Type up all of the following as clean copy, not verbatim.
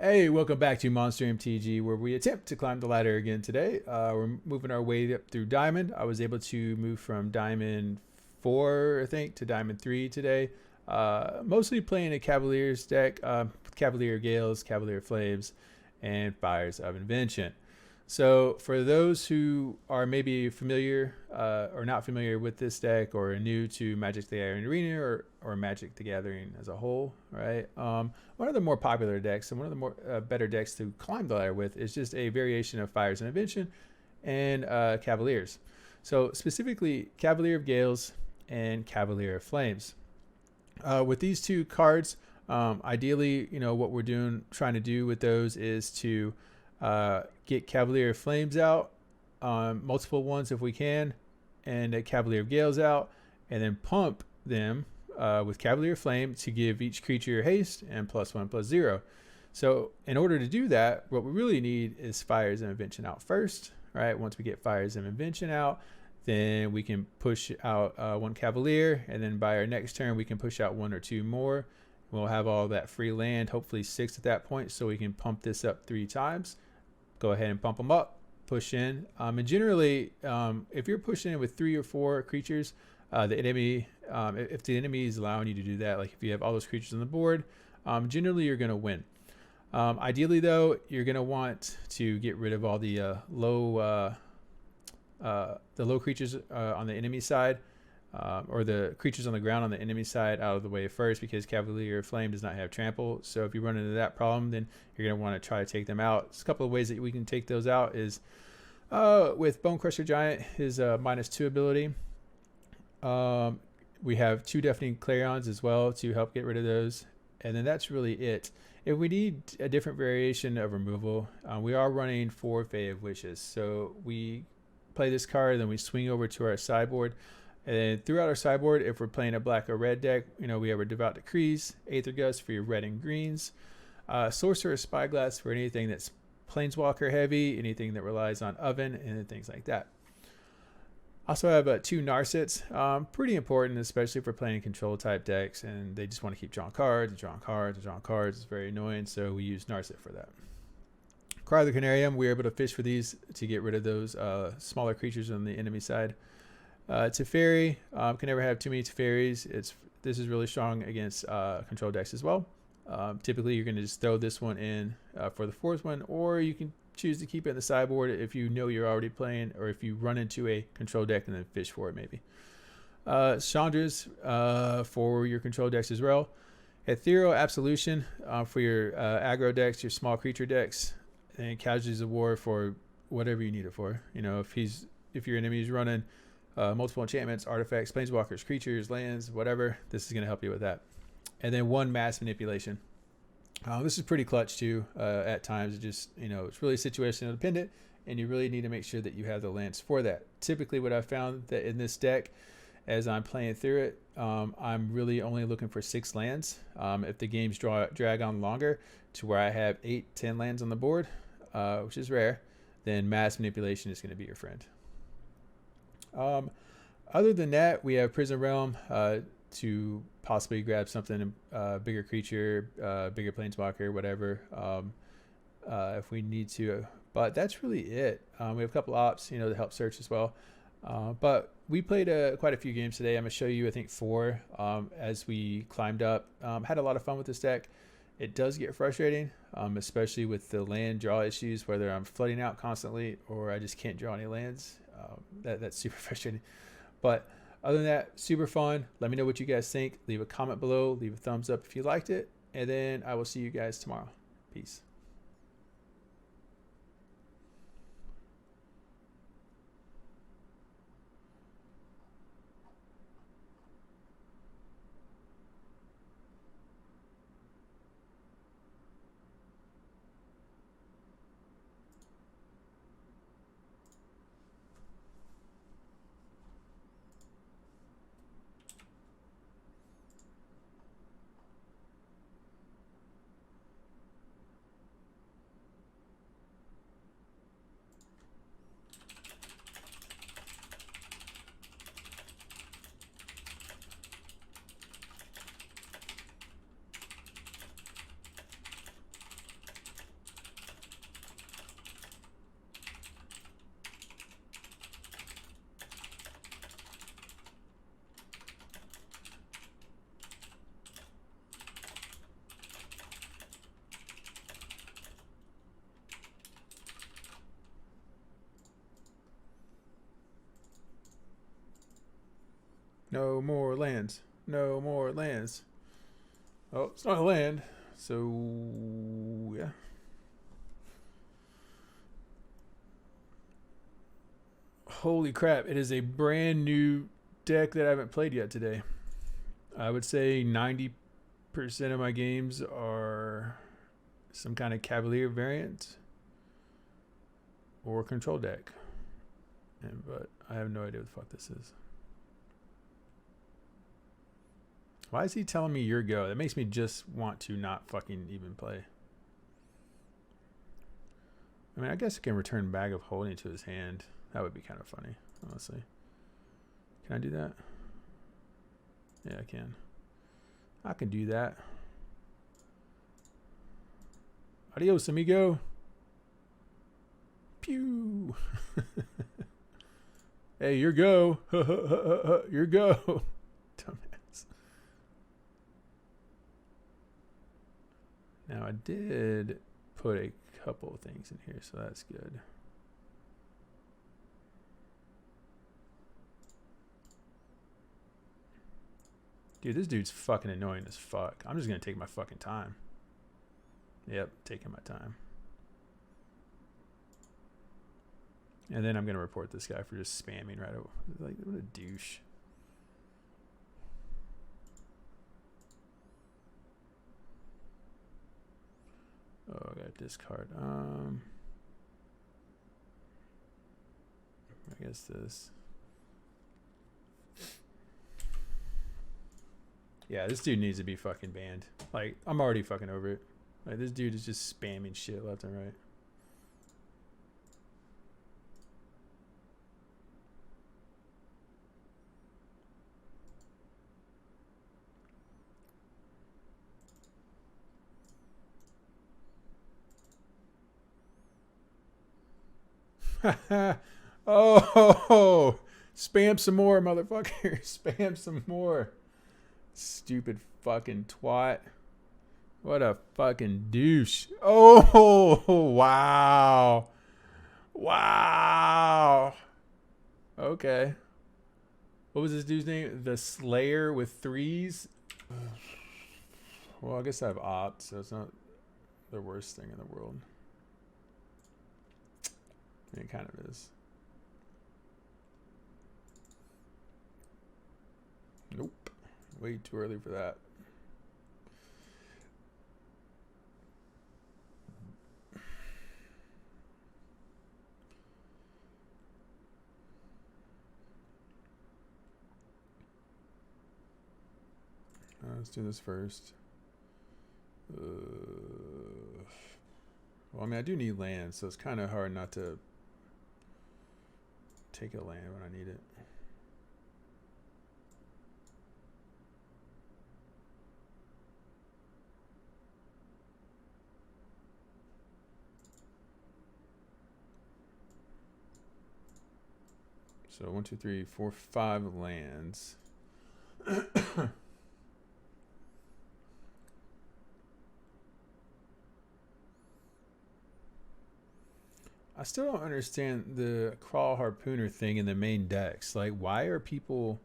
Hey, welcome back to Monster MTG, where we attempt to climb the ladder again today. We're moving our way up through Diamond. I was able to move from Diamond 4, I think, to Diamond 3 today. Mostly playing a Cavaliers deck, Cavalier of Gales, Cavalier of Flames, and Fires of Invention. So for those who are maybe familiar or not familiar with this deck, or new to Magic the Gathering Arena, or Magic the Gathering as a whole, right? One of the more popular decks and one of the more better decks to climb the ladder with is just a variation of Fires of Invention and Cavaliers. So specifically Cavalier of Gales and Cavalier of Flames. With these two cards, ideally, what we're trying to do with those is to get Cavalier of Flames out, multiple ones if we can, and a Cavalier of Gales out, and then pump them with Cavalier of Flame to give each creature haste and +1/+0. So in order to do that, what we really need is Fires of Invention out first. Right? Once we get Fires of Invention out, then we can push out one Cavalier, and then by our next turn we can push out one or two more. We'll have all that free land, hopefully 6 at that point, so we can pump this up 3 times. Go ahead and pump them up, push in. And generally, if you're pushing in with 3 or 4 creatures, the enemy, if the enemy is allowing you to do that, like if you have all those creatures on the board, generally you're going to win. Ideally, though, you're going to want to get rid of all the low creatures on the enemy side, or the creatures on the ground on the enemy side out of the way first, because Cavalier of Flame does not have trample. So if you run into that problem, then you're going to want to try to take them out. There's a couple of ways that we can take those out is with Bonecrusher Giant, his -2 ability. We have 2 Deafening Clarions as well to help get rid of those. And then that's really it. If we need a different variation of removal, we are running 4 Fae of Wishes. So we play this card, then we swing over to our sideboard. And throughout our sideboard, if we're playing a black or red deck, we have our Devout Decrees, Aether Gust for your red and greens, Sorcerous Spyglass for anything that's Planeswalker heavy, anything that relies on Oven, and things like that. Also have 2 Narsets, pretty important, especially for playing control type decks, and they just want to keep drawing cards, and drawing cards, and drawing cards. It's very annoying, so we use Narset for that. Cry of the Carnarium, we're able to fish for these to get rid of those smaller creatures on the enemy side. Teferi, can never have too many Teferis. This is really strong against control decks as well. Typically, you're going to just throw this one in for the 4th one, or you can choose to keep it in the sideboard if you know you're already playing, or if you run into a control deck and then fish for it maybe. Chandra's for your control decks as well. Etheral Absolution for your aggro decks, your small creature decks, and Casualties of War for whatever you need it for. If your enemy is running multiple enchantments, artifacts, planeswalkers, creatures, lands, whatever, this is going to help you with that. And then 1 Mass Manipulation. This is pretty clutch too at times. It's really situational dependent, and you really need to make sure that you have the lands for that. Typically what I've found that in this deck, as I'm playing through it, I'm really only looking for 6 lands. If the games drag on longer to where I have 8-10 lands on the board, which is rare, then Mass Manipulation is going to be your friend. Other than that, we have Prison Realm to possibly grab something, bigger creature, bigger planeswalker, whatever, if we need to. But that's really it. We have a couple ops, to help search as well. But we played quite a few games today. I'm going to show you, I think, 4 as we climbed up. Had a lot of fun with this deck. It does get frustrating, especially with the land draw issues, whether I'm flooding out constantly or I just can't draw any lands. That's super frustrating. But other than that, super fun. Let me know what you guys think. Leave a comment below. Leave a thumbs up if you liked it. And then I will see you guys tomorrow. Peace. No more lands. No more lands. Oh, it's not a land. So, yeah. Holy crap. It is a brand new deck that I haven't played yet today. I would say 90% of my games are some kind of Cavalier variant or control deck. But I have no idea what the fuck this is. Why is he telling me your go? That makes me just want to not fucking even play. I mean, I guess I can return Bag of Holding to his hand. That would be kind of funny, honestly. Can I do that? Yeah, I can. I can do that. Adios, amigo. Pew. Hey, your go. Your go. Dumbass. Now, I did put a couple of things in here, so that's good. Dude, this dude's fucking annoying as fuck. I'm just going to take my fucking time. Yep, taking my time. And then I'm going to report this guy for just spamming right over. Like, what a douche. Oh, I got to discard. I guess this. Yeah, this dude needs to be fucking banned. Like, I'm already fucking over it. Like, this dude is just spamming shit left and right. Oh, spam some more, motherfucker. Spam some more. Stupid fucking twat. What a fucking douche. Oh, wow. Wow. Okay. What was this dude's name? The Slayer with 3s? Well, I guess I have opt, so it's not the worst thing in the world. It kind of is. Nope. Way too early for that. Let's do this first. Well, I mean, I do need land, so it's kind of hard not to take a land when I need it. So 1, 2, 3, 4, 5 lands. I still don't understand the Crawl Harpooner thing in the main decks. Like, why are people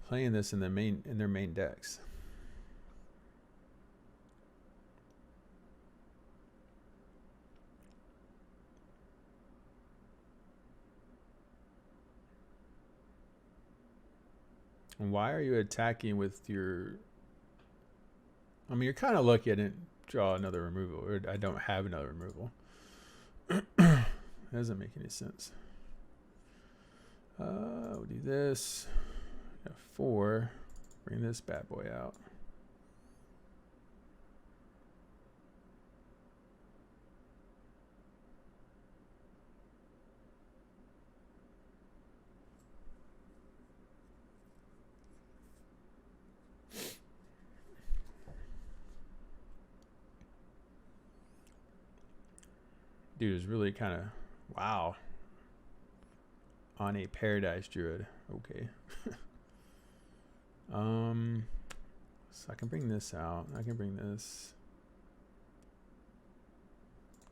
playing this in their main decks? And why are you attacking with your... I mean, you're kind of lucky I didn't draw another removal, or I don't have another removal. That doesn't make any sense. We'll do this. Got 4. Bring this bad boy out. Dude is really kind of, wow. On a Paradise Druid. Okay. So I can bring this out. I can bring this.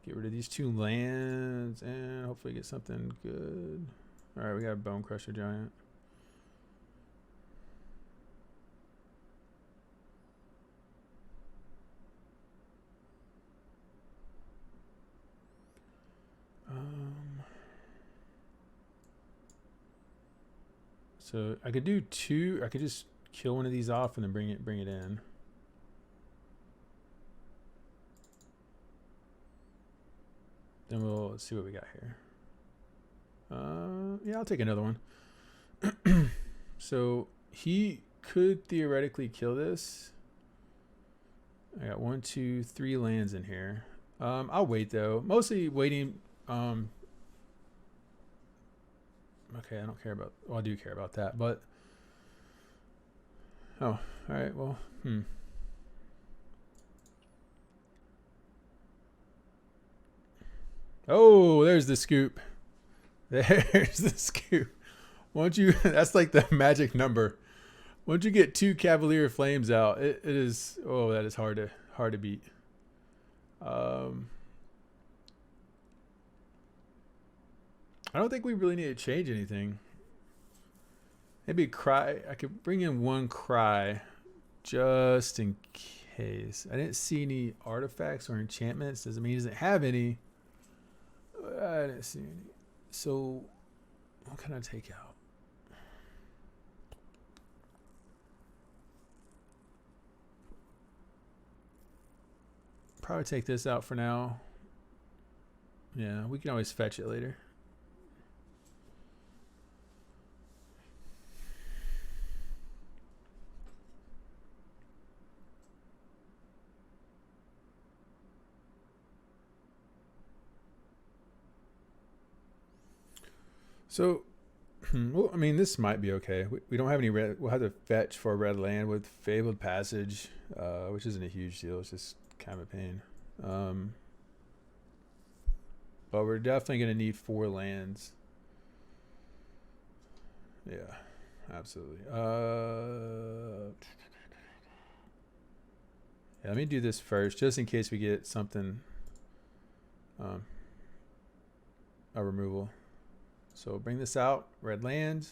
Get rid of these 2 lands and hopefully get something good. All right, we got a Bonecrusher Giant. So I could do two. I could just kill one of these off and then bring it in. Then let's see what we got here. Yeah, I'll take another one. So he could theoretically kill this. I got 1, 2, 3 lands in here. I'll wait though. Mostly waiting. Okay, I don't care about. Well, I do care about that, but. Oh, all right. Well, Oh, there's the scoop. There's the scoop. Once you, that's like the magic number. Once you get 2 Cavalier of Flames out, it is. Oh, that is hard to beat. I don't think we really need to change anything. Maybe cry. I could bring in 1 cry, just in case. I didn't see any artifacts or enchantments. Doesn't mean he doesn't have any. I didn't see any. So, what can I take out? Probably take this out for now. Yeah, we can always fetch it later. So, well, I mean, this might be okay. We don't have any red. We'll have to fetch for a red land with Fabled Passage, which isn't a huge deal. It's just kind of a pain. But we're definitely going to need 4 lands. Yeah, absolutely. Yeah, let me do this first, just in case we get something, a removal. So bring this out, red land.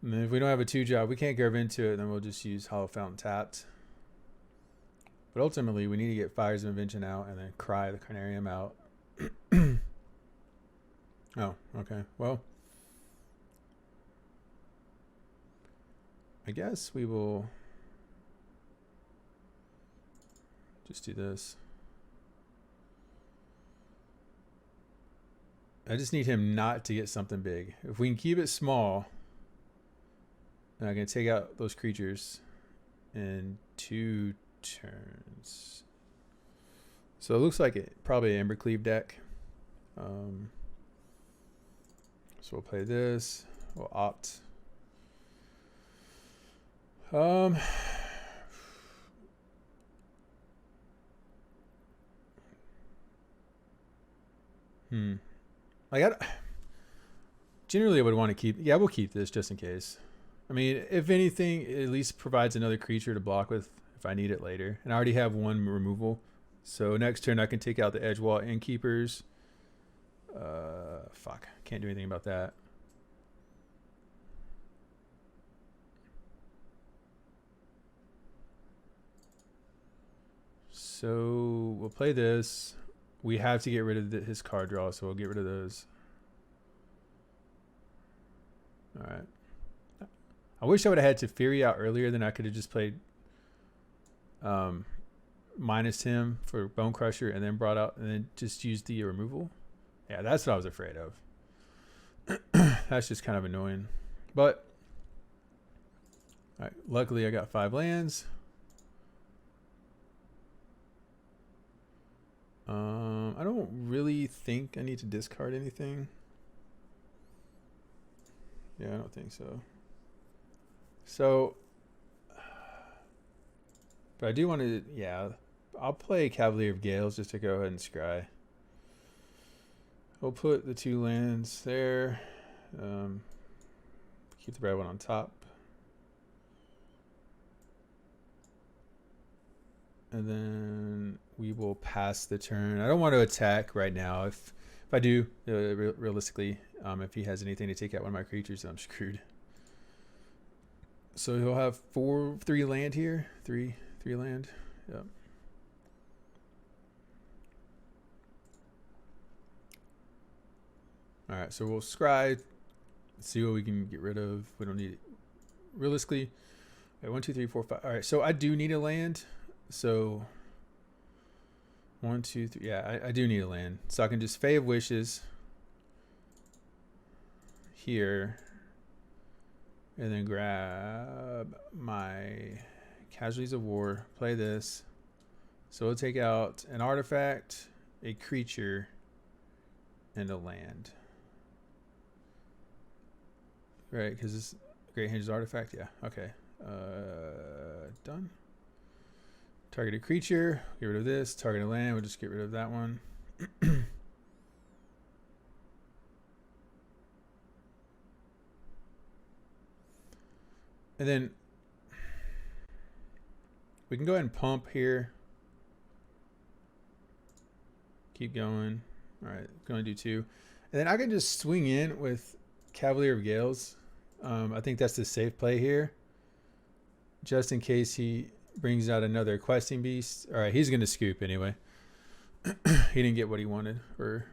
And then if we don't have a 2-drop, we can't go into it, then we'll just use Hallowed Fountain tapped. But ultimately, we need to get Fires of Invention out and then cry the Carnarium out. Oh, okay. Well, I guess we will just do this. I just need him not to get something big. If we can keep it small, then I can take out those creatures in 2 turns. So it looks like it probably an Embercleave deck. So we'll play this. We'll opt. Generally I would want to keep. Yeah, we'll keep this just in case. I mean, if anything, it at least provides another creature to block with if I need it later. And I already have 1 removal. So next turn I can take out the Edgewall Innkeepers. Fuck. Can't do anything about that. So we'll play this. We have to get rid of his card draw, so we'll get rid of those. All right. I wish I would have had Teferi out earlier, then I could have just played minus him for Bonecrusher and then brought out and then just used the removal. Yeah, that's what I was afraid of. That's just kind of annoying. But all right, luckily I got 5 lands. I don't really think I need to discard anything. Yeah, I don't think so. So, but I do want to, yeah, I'll play Cavalier of Gales just to go ahead and scry. We'll put the 2 lands there. Keep the red one on top. And then we will pass the turn. I don't want to attack right now. If I do, realistically, if he has anything to take out one of my creatures, I'm screwed. So he'll have 3 land here. 3 land. Yep. All right, so we'll scry. Let's see what we can get rid of. We don't need it. Realistically, okay, 1, 2, 3, 4, 5. All right, so I do need a land. So 1, 2, 3. Yeah, I do need a land. So I can just Fae of Wishes here, and then grab my Casualties of War. Play this. So we'll take out an artifact, a creature, and a land. Right, because this Great Hinge's artifact. Yeah, okay. Done. Target a creature, get rid of this. Target a land, we'll just get rid of that one. And then we can go ahead and pump here. Keep going. All right, going to do 2. And then I can just swing in with Cavalier of Gales. I think that's the safe play here. Just in case he brings out another questing beast. All right, he's going to scoop anyway. He didn't get what he wanted or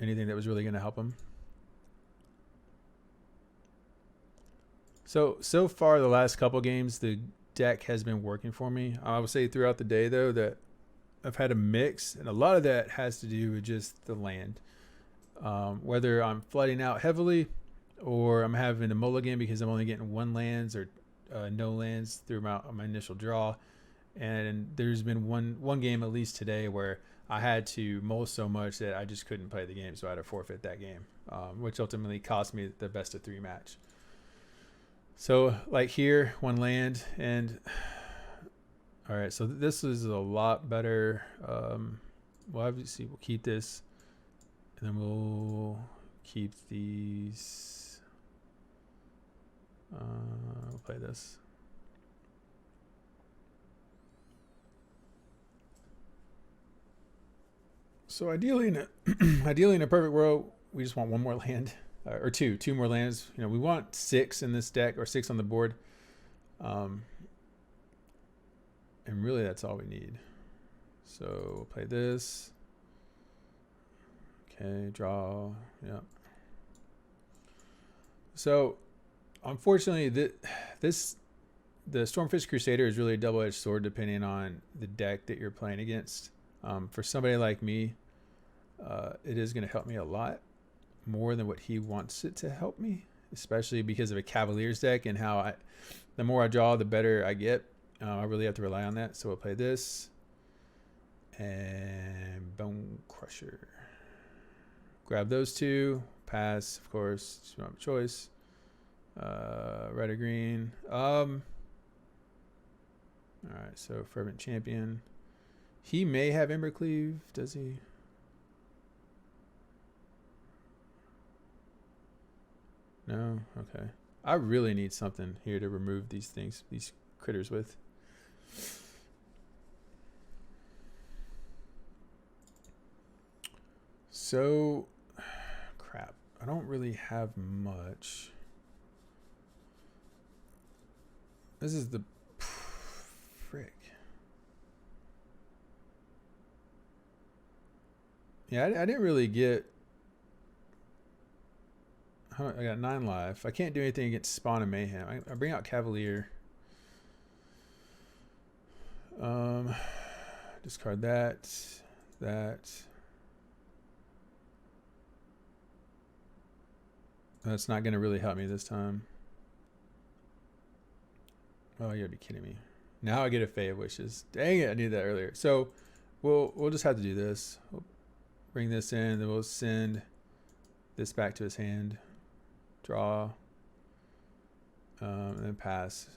anything that was really going to help him. So far, the last couple games, the deck has been working for me. I would say throughout the day, though, that I've had a mix, and a lot of that has to do with just the land. Whether I'm flooding out heavily or I'm having a mulligan because I'm only getting 1 lands or no lands through my initial draw. And there's been one game at least today where I had to mull so much that I just couldn't play the game, so I had to forfeit that game, which ultimately cost me the best of 3 match. So like here, 1 land, and all right, so this is a lot better. Well, obviously we'll keep this, and then we'll keep these. We'll play this. So ideally in a perfect world, we just want 1 more land. Or two more lands. You know, we want 6 in this deck, or 6 on the board. And really that's all we need. So we'll play this. Okay, draw. Yeah. So unfortunately, the Stormfist Crusader is really a double-edged sword depending on the deck that you're playing against. For somebody like me, it is going to help me a lot more than what he wants it to help me, especially because of a Cavaliers deck and how the more I draw, the better I get. I really have to rely on that. So we'll play this and Bonecrusher. Grab those 2. Pass, of course. Just don't have a choice. Red or green. All right, so Fervent Champion. He may have Embercleave, does he? No? Okay. I really need something here to remove these things, these critters with. So, crap. I don't really have much. This is the frick. Yeah, I didn't really get. I got 9 life. I can't do anything against Spawn and Mayhem. I bring out Cavalier. Discard that. That's not going to really help me this time. Oh, you gotta be kidding me. Now I get a Fae of Wishes. Dang it, I needed that earlier. So we'll just have to do this. We'll bring this in, then we'll send this back to his hand. Draw. And then pass.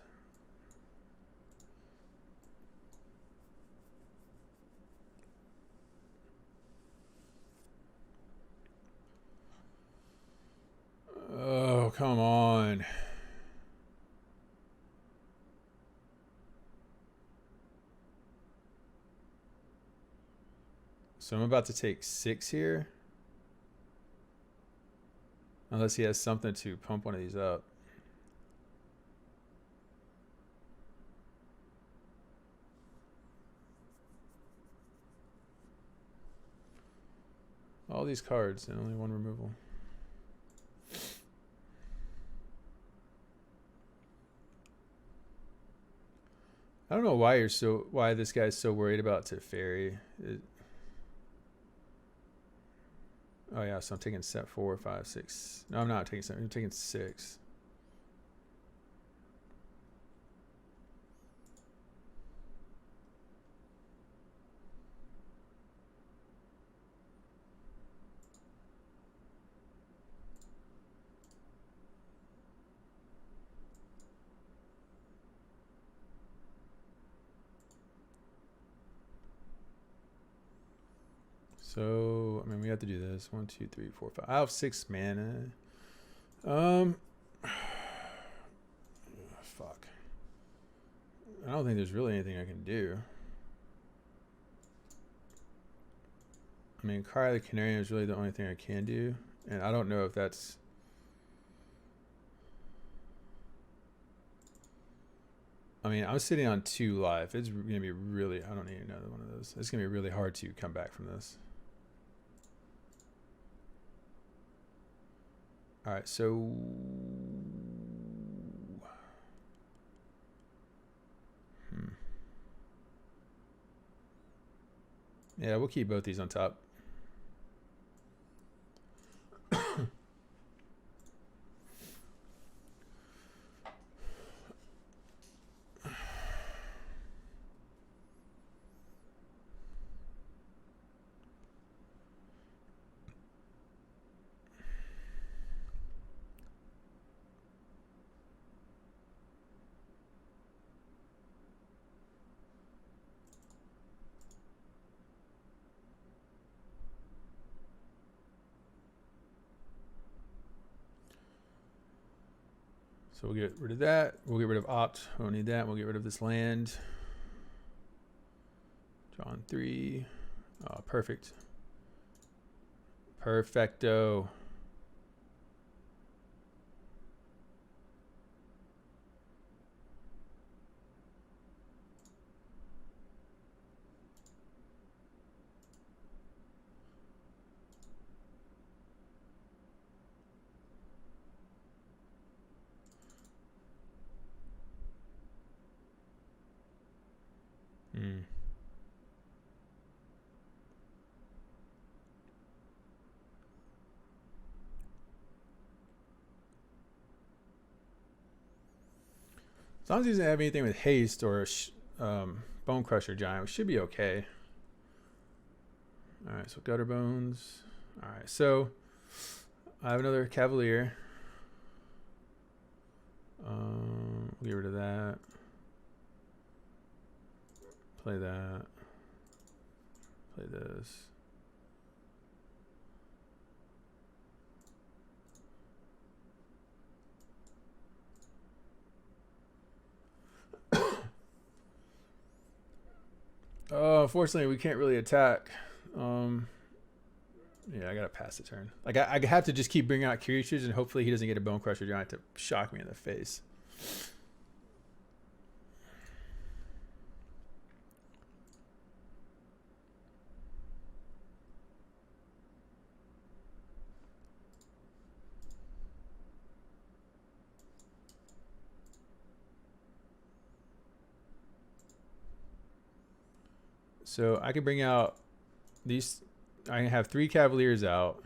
Oh, come on. So I'm about to take 6 here. Unless he has something to pump one of these up. All these cards and only 1 removal. I don't know why this guy's so worried about Teferi. Oh yeah, so I'm taking set 4, 5, 6. No, I'm not taking 7. I'm taking 6. So, I mean, we have to do this. 1, 2, 3, 4, 5. I have 6 mana. Fuck. I don't think there's really anything I can do. I mean, Cry the Carnarium is really the only thing I can do. And I don't know if that's... I mean, I'm sitting on 2 life. It's going to be really... I don't need another one of those. It's going to be really hard to come back from this. All right, so... Yeah, we'll keep both these on top. So we'll get rid of that. We'll get rid of opt. We don't need that. We'll get rid of this land. John 3. Oh, perfect. Perfecto. As long as he doesn't have anything with haste or Bonecrusher Giant, we should be okay. All right, so Gutter Bones. All right, so I have another Cavalier. We'll get rid of that. Play that. Play this. Oh, unfortunately, we can't really attack. Yeah, I gotta pass the turn. Like I have to just keep bringing out creatures, and hopefully he doesn't get a Bonecrusher Giant to shock me in the face. So I can bring out these. I can have 3 Cavaliers out.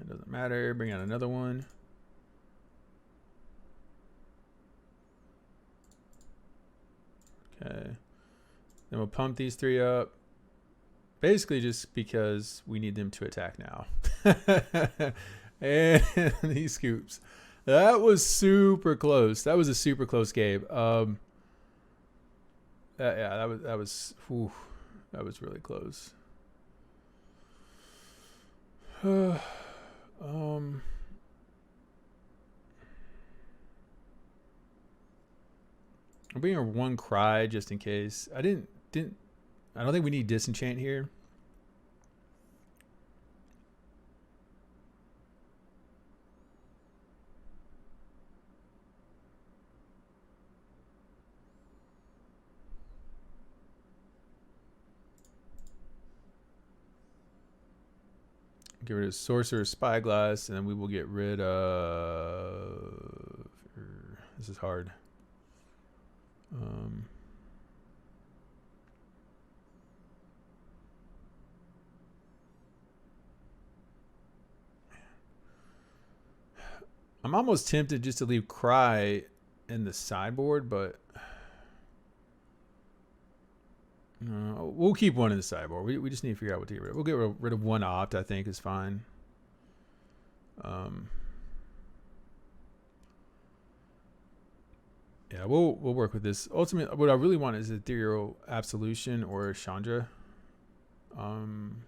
It doesn't matter. Bring out another one. Okay. Then we'll pump these 3 up. Basically just because we need them to attack now. And he scoops. That was super close. That was a super close game. Yeah, that was really close. I'm bringing 1 Cry just in case. I don't think we need Disenchant here. Get rid of Sorcerous Spyglass, and then we will get rid of This is hard. I'm almost tempted just to leave Cry in the sideboard, but we'll keep one in the sideboard. We just need to figure out what to get rid of. We'll get rid of one opt, I think, is fine. Yeah, we'll work with this. Ultimately, what I really want is Ethereal Absolution or Chandra. And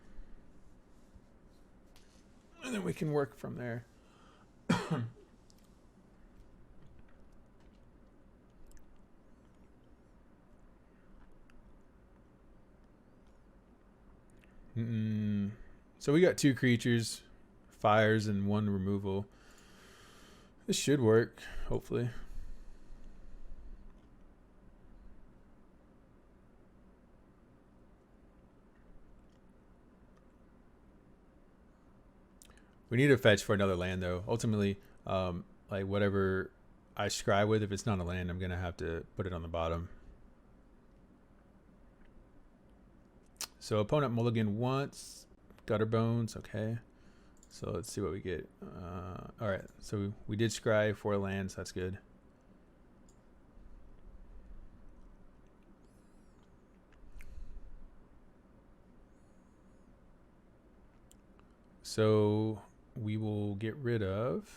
then we can work from there. So we got 2 creatures, fires, and 1 removal. This should work, hopefully. We need to fetch for another land, though. Ultimately, like whatever I scry with, if it's not a land, I'm going to have to put it on the bottom. So opponent mulligan once. Gutter Bones, okay. So let's see what we get. All right, so we did scry 4 lands. That's good. So we will get rid of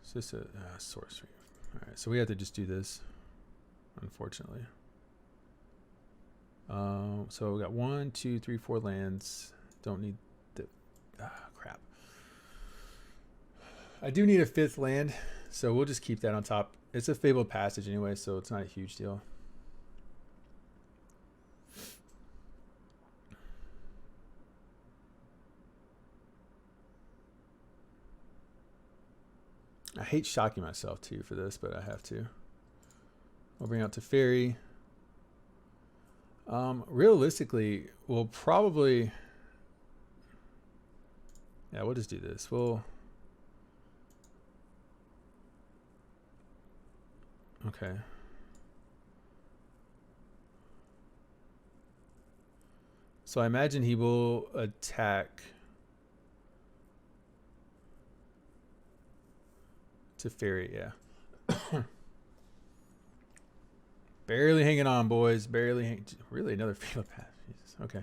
is this a sorcery? All right, so we have to just do this, unfortunately. So we got 1, 2, 3, 4 lands. Don't need the crap. I do need a 5th land, so we'll just keep that on top. It's a Fabled Passage anyway, so it's not a huge deal. I hate shocking myself too for this, but I have to. We'll bring out Teferi. Realistically, we'll probably... Yeah, we'll just do this. We'll... Okay. So I imagine he will attack Teferi, yeah. Barely hanging on, boys. Barely hanging. Really, another Fabled Passage. Jesus. Okay.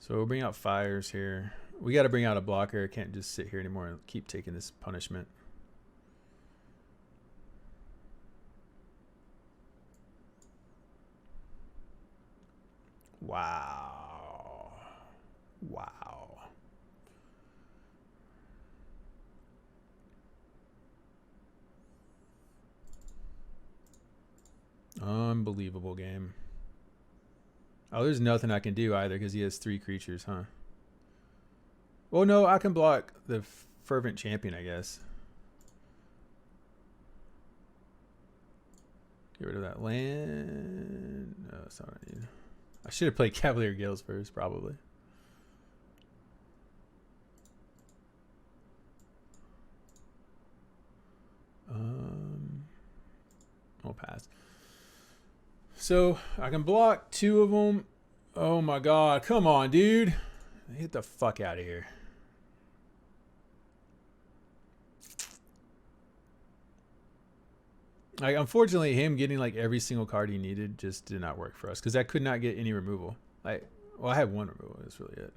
So we'll bring out fires here. We got to bring out a blocker. I can't just sit here anymore and keep taking this punishment. Wow. Wow. Unbelievable game. Oh, there's nothing I can do either because he has 3 creatures, huh? Well, no, I can block the Fervent Champion, I guess. Get rid of that land. No, that's not what I need. I should have played Cavalier of Gales first, probably. I'll pass. So I can block 2 of them. Oh my god, come on, dude. Get the fuck out of here. Like, unfortunately, him getting like every single card he needed just did not work for us because I could not get any removal. Like, well, I had 1 removal. That's really it.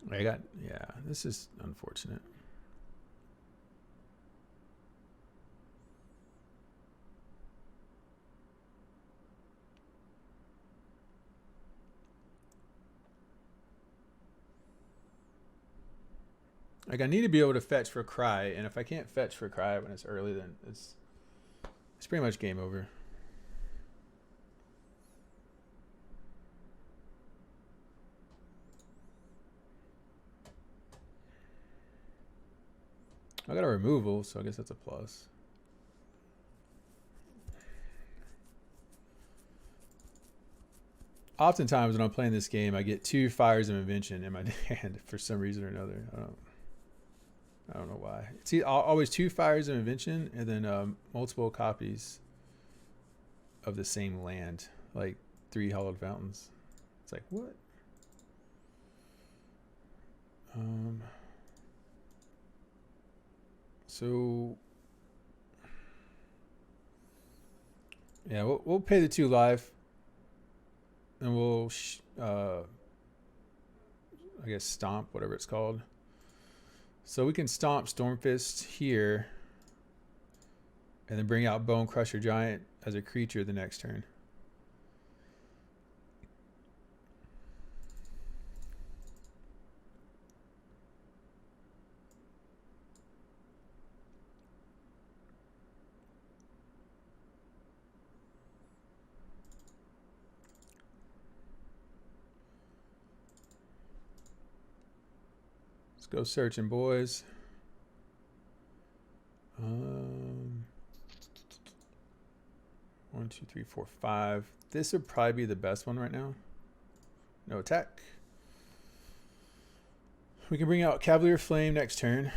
Yeah, this is unfortunate. Like, I need to be able to fetch for Cry, and if I can't fetch for Cry when it's early, then it's pretty much game over. I got a removal, so I guess that's a plus. oftentimes when I'm playing this game, I get 2 Fires of Invention in my hand for some reason or another. I don't know why. See, always 2 Fires of Invention and then multiple copies of the same land, like 3 Hallowed Fountains. It's like, what? So yeah, we'll pay the 2 life, and we'll I guess stomp, whatever it's called. So we can stomp Stormfist here, and then bring out Bonecrusher Giant as a creature the next turn. Let's go searching, boys. 1, 2, 3, 4, 5. This would probably be the best one right now. No attack. We can bring out Cavalier of Flame next turn.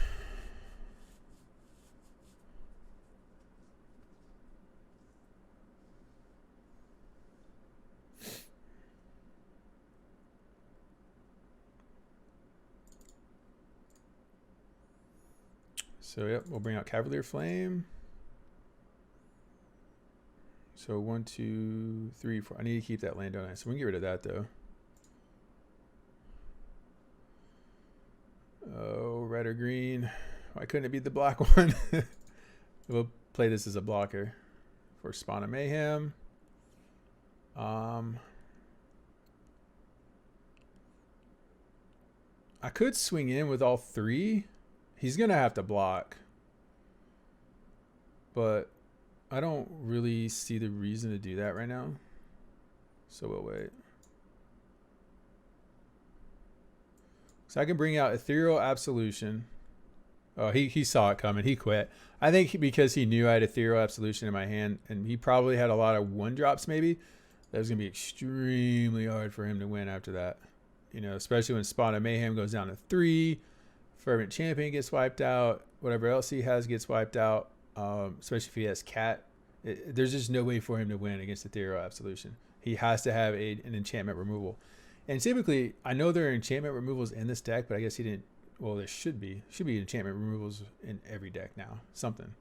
So yep, we'll bring out Cavalier Flame. So 1, 2, 3, 4. I need to keep that land, don't I? So we can get rid of that though. Oh, red or green. Why couldn't it be the black one? We'll play this as a blocker for Spawn of Mayhem. I could swing in with all 3. He's going to have to block. But I don't really see the reason to do that right now. So we'll wait. So I can bring out Ethereal Absolution. Oh, he saw it coming. He quit. I think because he knew I had Ethereal Absolution in my hand, and he probably had a lot of 1-drops maybe. That was going to be extremely hard for him to win after that. You know, especially when Spawn of Mayhem goes down to 3. Fervent Champion gets wiped out. Whatever else he has gets wiped out. Especially if he has Cat. There's just no way for him to win against Ethereal Absolution. He has to have an enchantment removal. And typically, I know there are enchantment removals in this deck, but I guess he didn't. Well, there should be. Should be enchantment removals in every deck now. Something.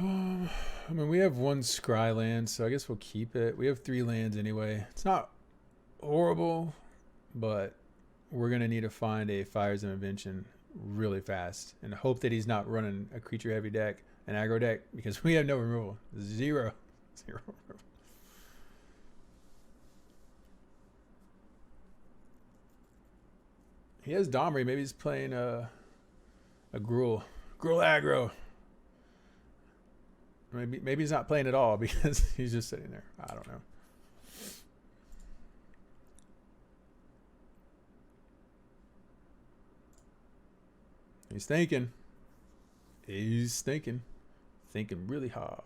I mean, we have 1 scry land, so I guess we'll keep it. We have 3 lands anyway. It's not horrible, but we're going to need to find a Fires of Invention really fast and hope that he's not running a creature heavy deck, an aggro deck, because we have no removal. 0 removal. He has Domri. Maybe he's playing a Gruul aggro. Maybe he's not playing at all because he's just sitting there. I don't know. He's thinking. He's thinking. Thinking really hard.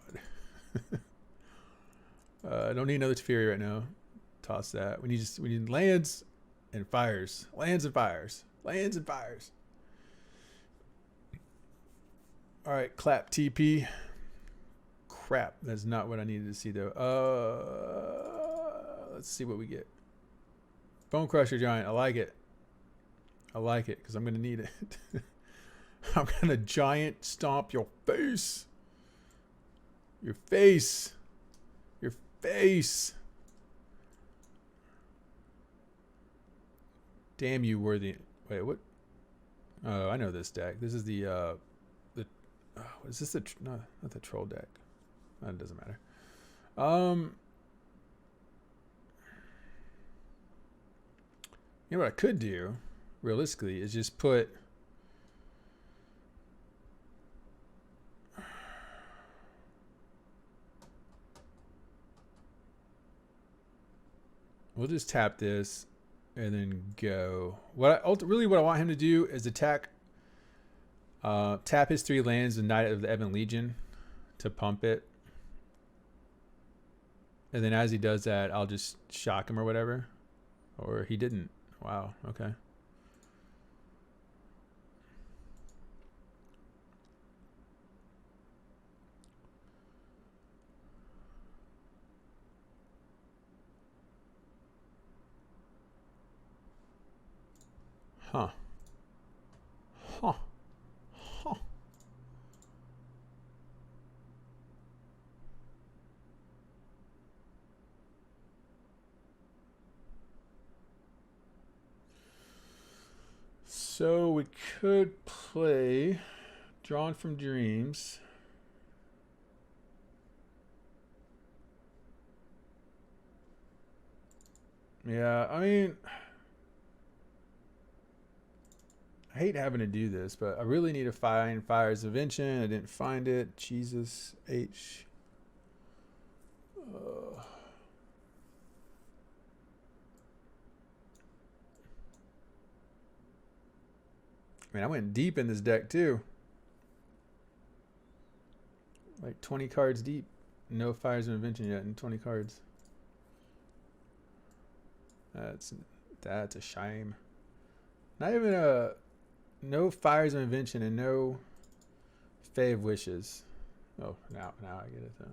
I don't need another Teferi right now. Toss that. We need lands and fires. Lands and fires. Lands and fires. All right, clap TP. Crap, that's not what I needed to see though. Let's see what we get. Bonecrusher Giant. I like it. I like it because I'm going to need it. I'm going to giant stomp your face. Your face. Your face. Damn you, worthy. Wait, what? Oh, I know this deck. This is the oh, is this the no, not the troll deck? It doesn't matter. You know what I could do, realistically, is just put we'll just tap this and then go. What I want him to do is attack Tap his 3 lands and Knight of the Ebon Legion to pump it. And then as he does that, I'll just shock him or whatever. Or he didn't. Wow, okay. Huh. Huh. Huh. So we could play Drawn from Dreams. Yeah, I mean, I hate having to do this, but I really need to find Fires of Invention. I didn't find it. Jesus H. I mean, I went deep in this deck too. Like 20 cards deep. No Fires of Invention yet in 20 cards. That's a shame. Not even no Fires of Invention and no Fae of Wishes. Oh, now I get it though.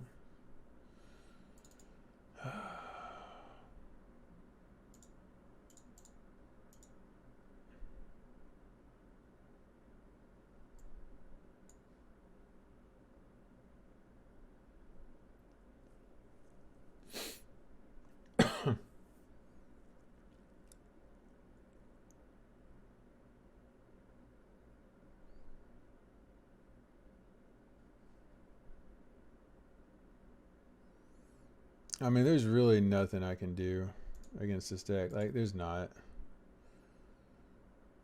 I mean, there's really nothing I can do against this deck. Like, there's not.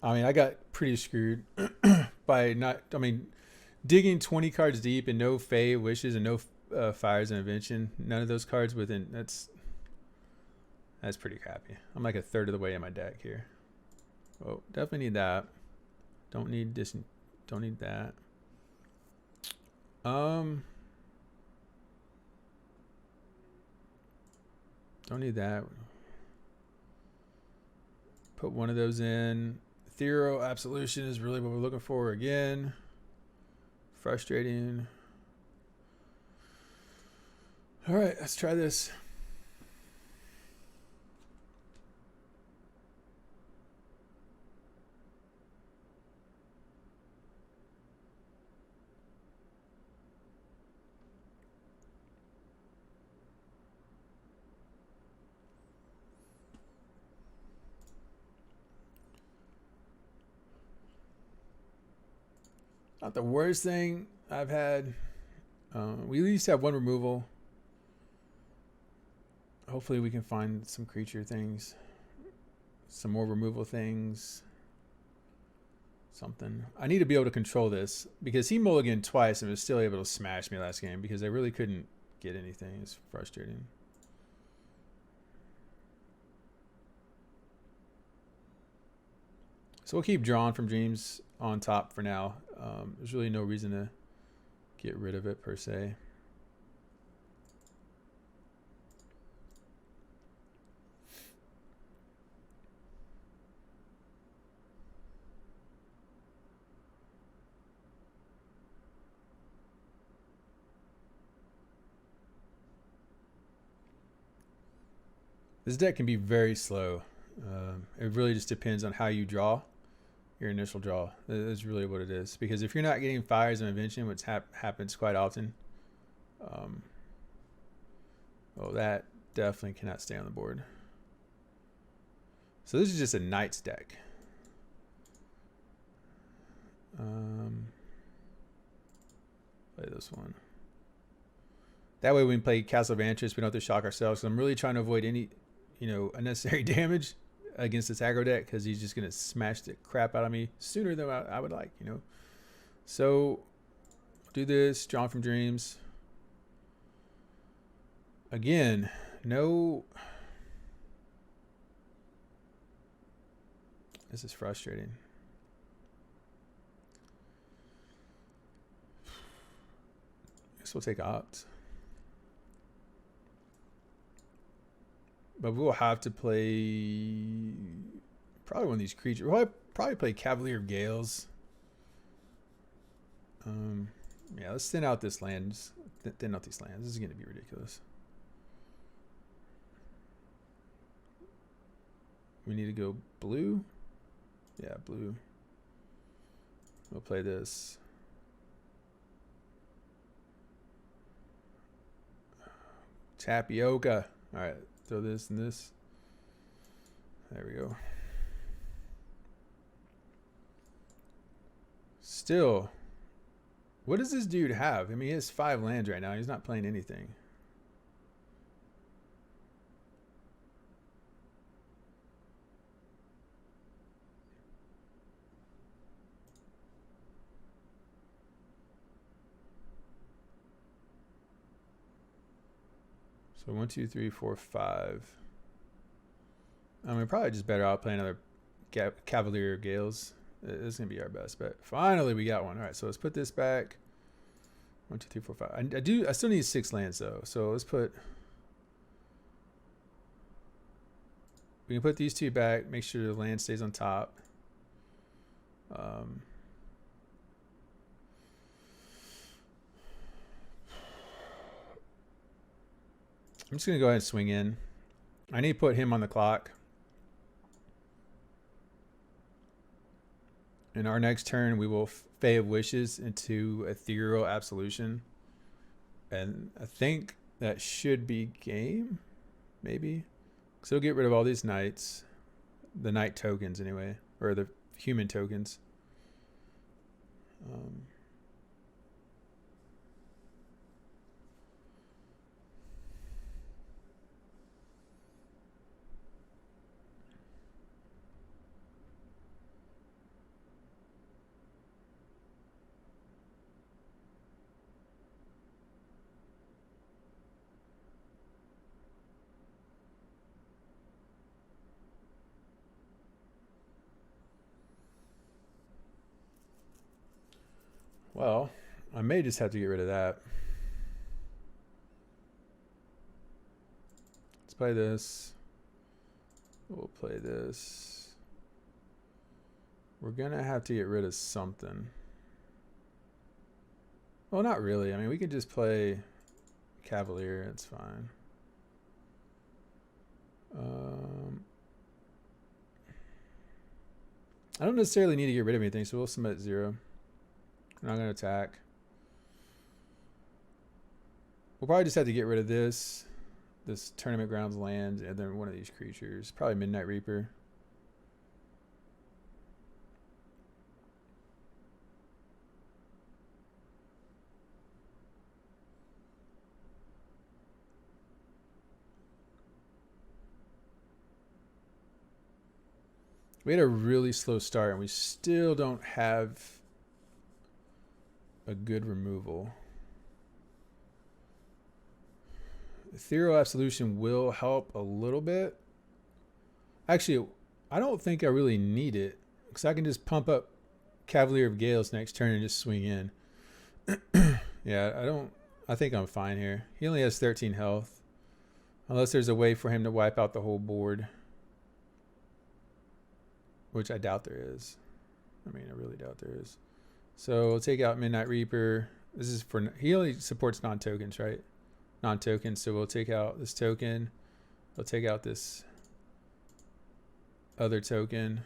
I mean, I got pretty screwed by not. I mean, digging 20 cards deep and no Fae Wishes and no Fires of Invention. None of those cards within. That's pretty crappy. I'm like a third of the way in my deck here. Oh, definitely need that. Don't need this. Don't need that. Don't need that. Put one of those in. Etheral Absolution is really what we're looking for again. Frustrating. All right, let's try this. Not the worst thing I've had. We at least have one removal. Hopefully we can find some creature things. Some more removal things. Something. I need to be able to control this. Because he mulliganed twice and was still able to smash me last game. Because I really couldn't get anything. It's frustrating. So we'll keep Drawn from Dreams on top for now. There's really no reason to get rid of it per se. This deck can be very slow. It really just depends on how you draw. Your initial draw is really what it is. Because if you're not getting Fires of Invention, which happens quite often, well, that definitely cannot stay on the board. So this is just a Knights deck. Play this one. That way, when we play Castle Vantress, we don't have to shock ourselves. So I'm really trying to avoid any, unnecessary damage against this aggro deck, because he's just going to smash the crap out of me sooner than I would like, So, do this. Drawn from Dreams. Again, no... This is frustrating. we'll take Opt. But we'll have to play probably one of these creatures. We'll probably play Cavalier of Gales. Yeah, let's thin out this land. Thin out these lands. This is going to be ridiculous. We need to go blue. Yeah, blue. We'll play this. Tapioca. All right, throw this and this. There we go. Still, what does this dude have? I mean, he has 5 lands right now. He's not playing anything. So 1, 2, 3, 4, 5. I mean, probably just better out playing another Cavalier of Gales. This is gonna be our best bet. Finally, we got one. All right, so let's put this back. 1, 2, 3, 4, 5. I still need 6 lands though. So let's put. We can put these 2 back. Make sure the land stays on top. I'm just going to go ahead and swing in. I need to put him on the clock. In our next turn, we will Fae of Wishes into Ethereal Absolution. And I think that should be game, maybe. So it'll get rid of all these knights. The knight tokens, anyway. Or the human tokens. Well, I may just have to get rid of that. Let's play this. We'll play this. We're going to have to get rid of something. Well, not really. I mean, we could just play Cavalier. It's fine. I don't necessarily need to get rid of anything, so we'll submit 0. I'm not going to attack. We'll probably just have to get rid of this Tournament Grounds land, and then one of these creatures. Probably Midnight Reaper. We had a really slow start, and we still don't have a good removal. Ethereal Absolution will help a little bit. Actually, I don't think I really need it, because I can just pump up Cavalier of Gales next turn and just swing in. Yeah, I think I'm fine here. He only has 13 health. Unless there's a way for him to wipe out the whole board. Which I doubt there is. I mean, I really doubt there is. So we'll take out Midnight Reaper. This is for, he only supports non-tokens, right? Non-tokens. So we'll take out this token. We'll take out this other token.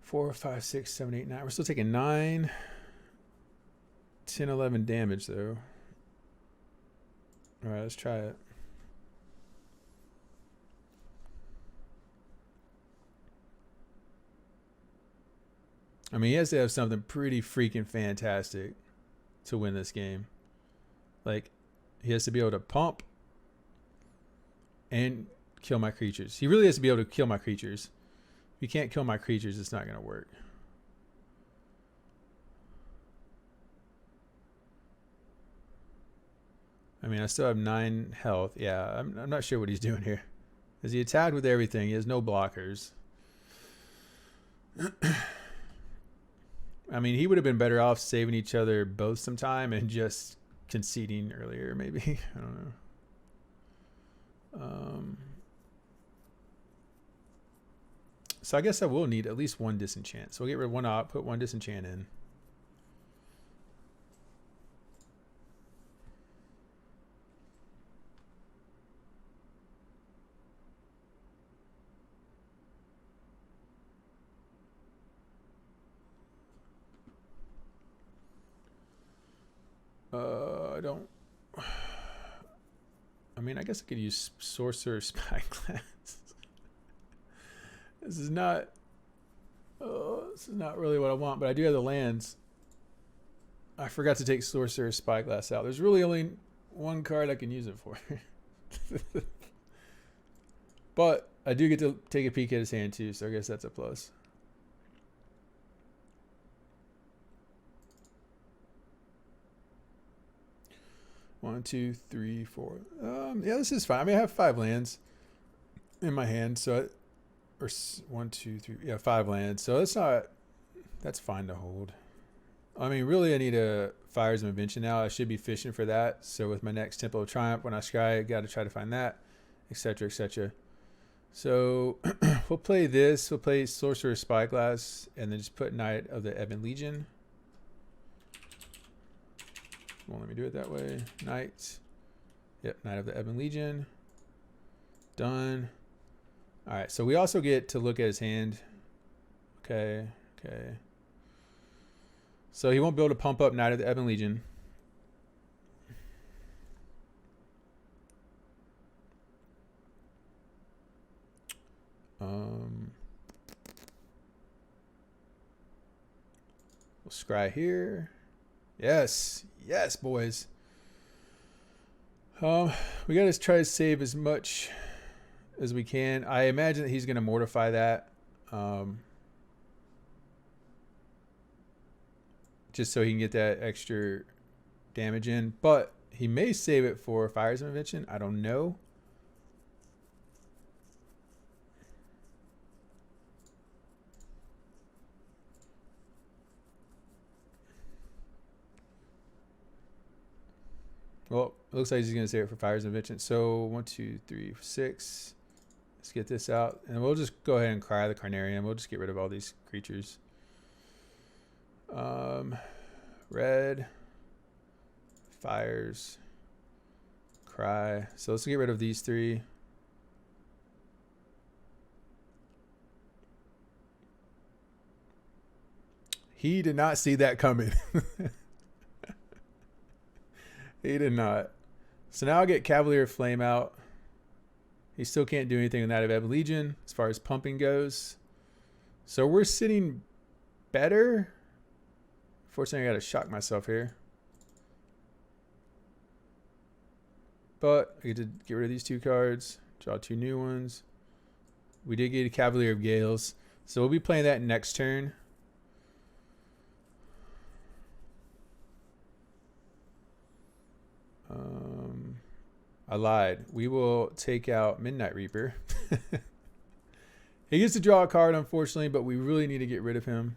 4, 5, 6, 7, 8, 9. We're still taking 9, 10, 11 damage though. All right, let's try it. I mean, he has to have something pretty freaking fantastic to win this game. Like, he has to be able to pump and kill my creatures. He really has to be able to kill my creatures. If you can't kill my creatures, it's not going to work. I mean, I still have 9 health. Yeah, I'm not sure what he's doing here. Because he attacked with everything. He has no blockers. I mean, he would have been better off saving each other both some time and just conceding earlier, maybe. I don't know. So I guess I will need at least one Disenchant. So we'll get rid of one op, put one Disenchant in. I mean, I guess I could use Sorcerous Spyglass. This is not really what I want, but I do have the lands. I forgot to take Sorcerous Spyglass out. There's really only one card I can use it for. But I do get to take a peek at his hand too, so I guess that's a plus. One, two, three, four. Yeah, this is fine. I mean, I have 5 lands in my hand, so or 1, 2, 3. Yeah, 5 lands. So that's fine to hold. I mean, really, I need a Fires of Invention now. I should be fishing for that. So with my next Temple of Triump, when I scry, I got to try to find that, etc., etc. So we'll play this. We'll play Sorcerous Spyglass, and then just put Knight of the Ebon Legion. Won't let me do it that way. Knight. Yep, Knight of the Ebon Legion. Done. All right, so we also get to look at his hand. Okay, okay. So he won't be able to pump up Knight of the Ebon Legion. We'll scry here. Yes, yes, boys. We gotta try to save as much as we can. I imagine that he's gonna mortify that, just so he can get that extra damage in. But he may save it for Fires of Invention. I don't know. Well, it looks like he's going to save it for Fires of Invention. So 1, 2, 3, 6. Let's get this out. And we'll just go ahead and cry the Carnarium. We'll just get rid of all these creatures. Red. Fires. Cry. So let's get rid of these 3. He did not see that coming. He did not. So now I'll get Cavalier of Flame out. He still can't do anything with Knight of Ebon Legion as far as pumping goes. So we're sitting better. Fortunately, I got to shock myself here. But I get to get rid of these 2 cards. Draw 2 new ones. We did get a Cavalier of Gales. So we'll be playing that next turn. I lied. We will take out Midnight Reaper. He gets to draw a card, unfortunately, but we really need to get rid of him.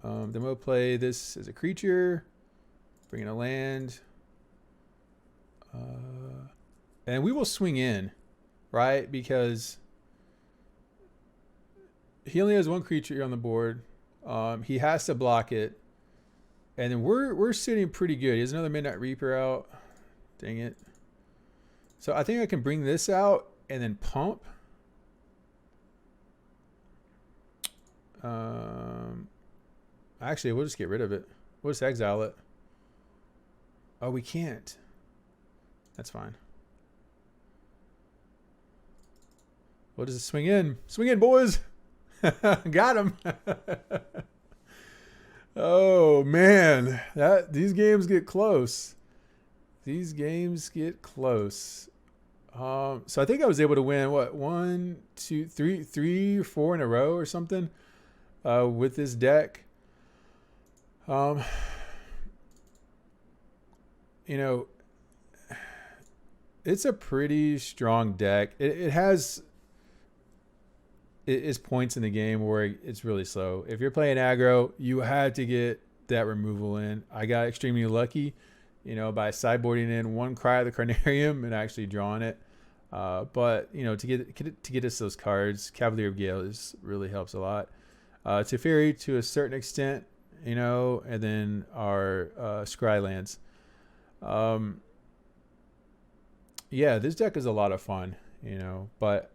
Then we'll play this as a creature. Bring in a land. And we will swing in, right? Because he only has 1 creature on the board. He has to block it. And then we're sitting pretty good. He has another Midnight Reaper out. Dang it. So I think I can bring this out and then pump. Actually, we'll just get rid of it. We'll just exile it. Oh, we can't. That's fine. We'll just swing in. Swing in, boys. Got him. Oh man, these games get close. These games get close. So I think I was able to win what 1, 2, 3 or 4 in a row or something with this deck. You know, it's a pretty strong deck. It has its points in the game where it's really slow. If you're playing aggro, you had to get that removal in. I got extremely lucky, by sideboarding in one Cry of the Carnarium and actually drawing it. But to get us those cards, Cavalier of Gales really helps a lot. Teferi to a certain extent, and then our Scrylands. Yeah, this deck is a lot of fun, but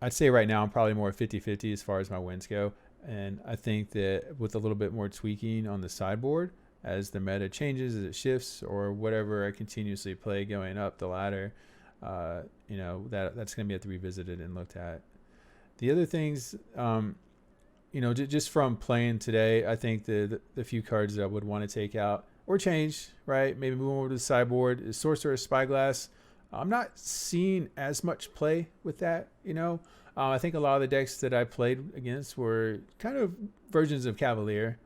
I'd say right now I'm probably more 50-50 as far as my wins go. And I think that with a little bit more tweaking on the sideboard, as the meta changes, as it shifts, or whatever I continuously play going up the ladder, that's going to be have to be revisited and looked at. The other things, just from playing today, I think the few cards that I would want to take out or change, right? Maybe move over to the sideboard is Sorcerous Spyglass. I'm not seeing as much play with that, I think a lot of the decks that I played against were kind of versions of Cavalier.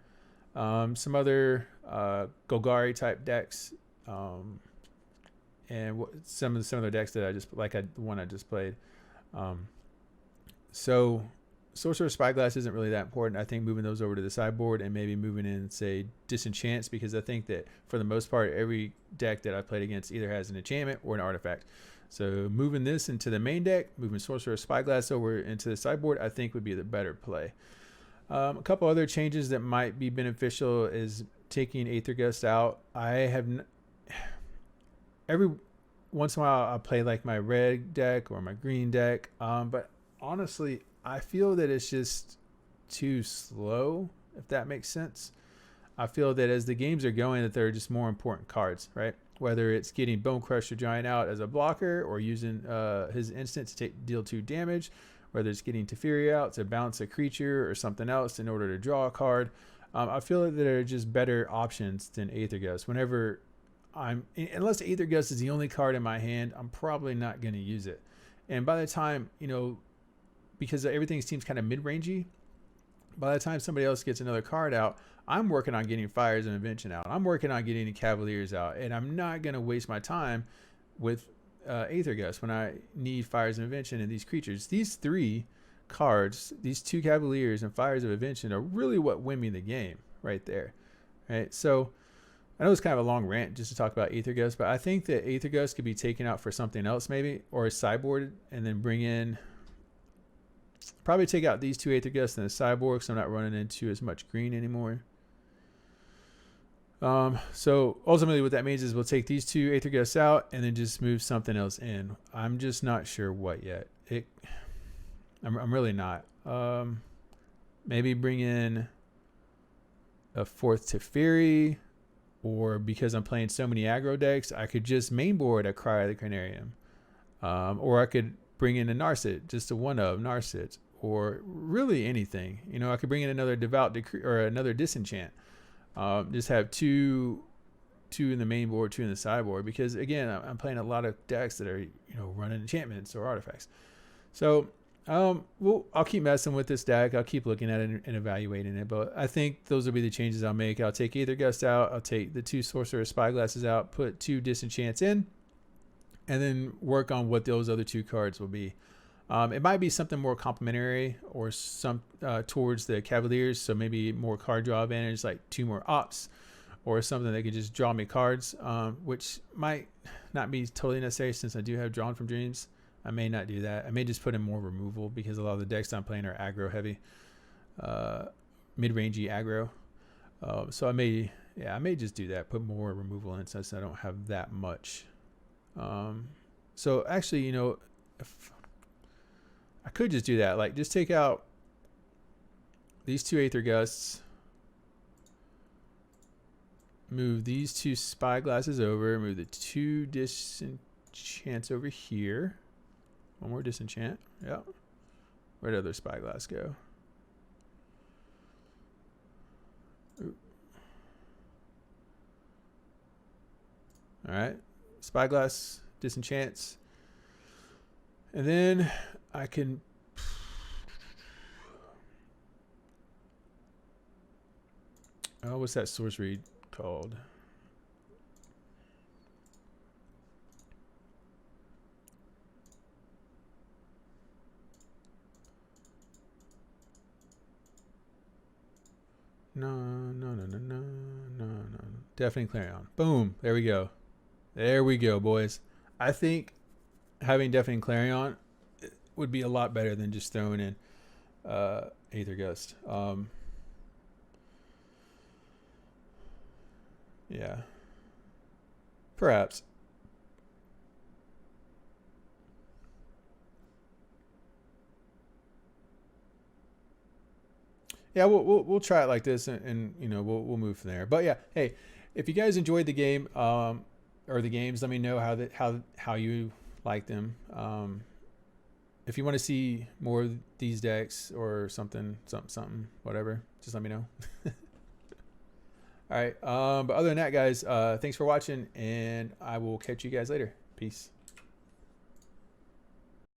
Some other Golgari type decks, and some of the decks that I just the one I just played. So Sorcerous Spyglass isn't really that important. I think moving those over to the sideboard and maybe moving in, say, Disenchants, because I think that for the most part, every deck that I played against either has an enchantment or an artifact. So moving this into the main deck, moving Sorcerous Spyglass over into the sideboard, I think would be the better play. A couple other changes that might be beneficial is taking Aether Gust out. Every once in a while I play like my red deck or my green deck, but honestly, I feel that it's just too slow, if that makes sense. I feel that as the games are going, that there are just more important cards, right? Whether it's getting Bonecrusher Giant out as a blocker or using his instant to deal 2 damage, whether it's getting Teferi out to bounce a creature or something else in order to draw a card. I feel that there are just better options than Aether Gust. Unless Aether Gust is the only card in my hand, I'm probably not going to use it. And by the time, because everything seems kind of mid-rangey, by the time somebody else gets another card out, I'm working on getting Fires of Invention out. I'm working on getting the Cavaliers out. And I'm not going to waste my time with Aether Gust when I need Fires of Invention and these creatures. These 3 cards, these 2 Cavaliers and Fires of Invention, are really what win me the game right there. Right? So I know it's kind of a long rant just to talk about Aether Gust, but I think that Aether Gust could be taken out for something else maybe, or sideboarded, and then bring in... Probably take out these 2 Aether Gusts in the sideboard because I'm not running into as much green anymore. So ultimately what that means is we'll take these 2 Aether Gusts out and then just move something else in. I'm just not sure what yet. I'm really not. Maybe bring in a 4th Teferi, or because I'm playing so many aggro decks, I could just mainboard a Cry of the Carnarium. Or I could bring in a Narset, just a one of Narset, or really anything. I could bring in another Devout Decree or another Disenchant. Just have two in the main board, 2 in the sideboard, because again, I'm playing a lot of decks that are running enchantments or artifacts. So I'll keep messing with this deck. I'll keep looking at it and evaluating it, but I think those will be the changes I'll make. I'll take Aether Gust out. I'll take the 2 Sorcerous Spyglasses out. Put 2 Disenchants in. And then work on what those other 2 cards will be. It might be something more complementary or some towards the Cavaliers, so maybe more card draw advantage, like 2 more ops, or something that could just draw me cards, which might not be totally necessary since I do have Drawn from Dreams. I may not do that. I may just put in more removal because a lot of the decks I'm playing are aggro heavy, mid-rangey aggro. So I may just do that, put more removal in since I don't have that much. So actually, if I could just do that, like just take out these 2 Aether Gusts, move these 2 Spyglasses over, move the 2 Disenchants over here. One more Disenchant. Yeah. Where'd other Spyglass go? Ooh. All right. Spyglass, Disenchants. And then I can... Oh, what's that sorcery called? No. Deafening Clarion. Boom. There we go. There we go, boys. I think having Deafening Clarion would be a lot better than just throwing in Aether Gust. Yeah. Perhaps. Yeah, we'll try it like this, and you know we'll move from there. But yeah, hey, if you guys enjoyed the game or the games, let me know how you like them. If you want to see more of these decks or something, whatever, just let me know. All right. But other than that, guys, thanks for watching, and I will catch you guys later. Peace.